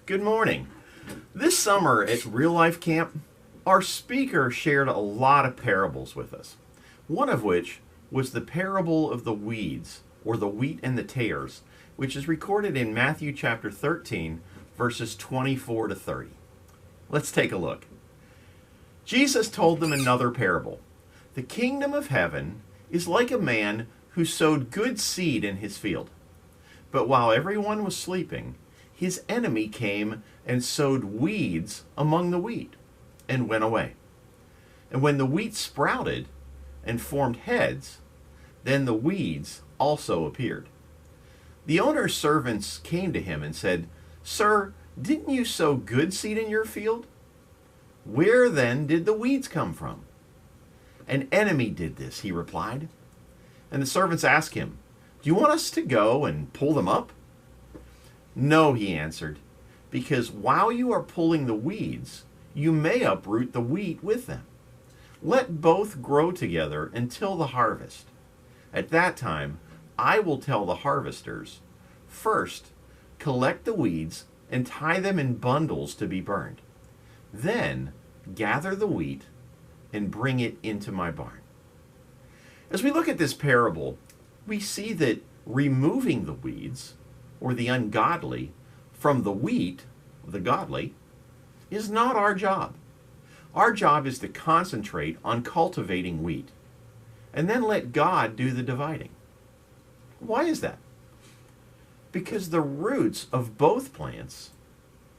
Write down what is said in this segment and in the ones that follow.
Good morning. This summer at Real Life Camp, our speaker shared a lot of parables with us. One of which was the parable of the weeds, or the wheat and the tares, which is recorded in Matthew chapter 13, verses 24 to 30. Let's take a look. Jesus told them another parable. The kingdom of heaven is like a man who sowed good seed in his field. But while everyone was sleeping, his enemy came and sowed weeds among the wheat and went away. And when the wheat sprouted and formed heads, then the weeds also appeared. The owner's servants came to him and said, "Sir, didn't you sow good seed in your field? Where then did the weeds come from?" "An enemy did this," he replied. And the servants asked him, "Do you want us to go and pull them up?" "No," he answered, "because while you are pulling the weeds, you may uproot the wheat with them. Let both grow together until the harvest. At that time, I will tell the harvesters, first, collect the weeds and tie them in bundles to be burned. Then, gather the wheat and bring it into my barn." As we look at this parable, we see that removing the weeds, or the ungodly, from the wheat, the godly, is not our job. Our job is to concentrate on cultivating wheat, and then let God do the dividing. Why is that? Because the roots of both plants,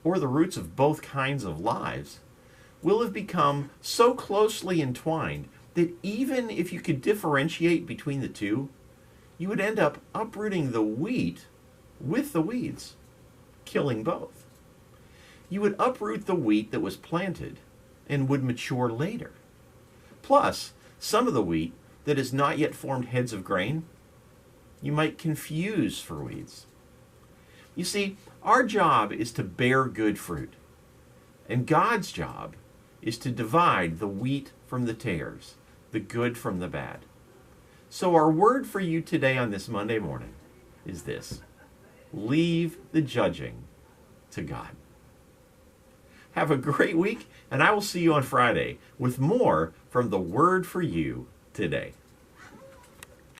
or the roots of both kinds of lives, will have become so closely entwined that even if you could differentiate between the two, you would end up uprooting the wheat with the weeds, killing both. You would uproot the wheat that was planted and would mature later. Plus, some of the wheat that has not yet formed heads of grain, you might confuse for weeds. You see, our job is to bear good fruit, and God's job is to divide the wheat from the tares, the good from the bad. So our word for you today on this Monday morning is this: leave the judging to God. Have a great week, and I will see you on Friday with more from the word for you today.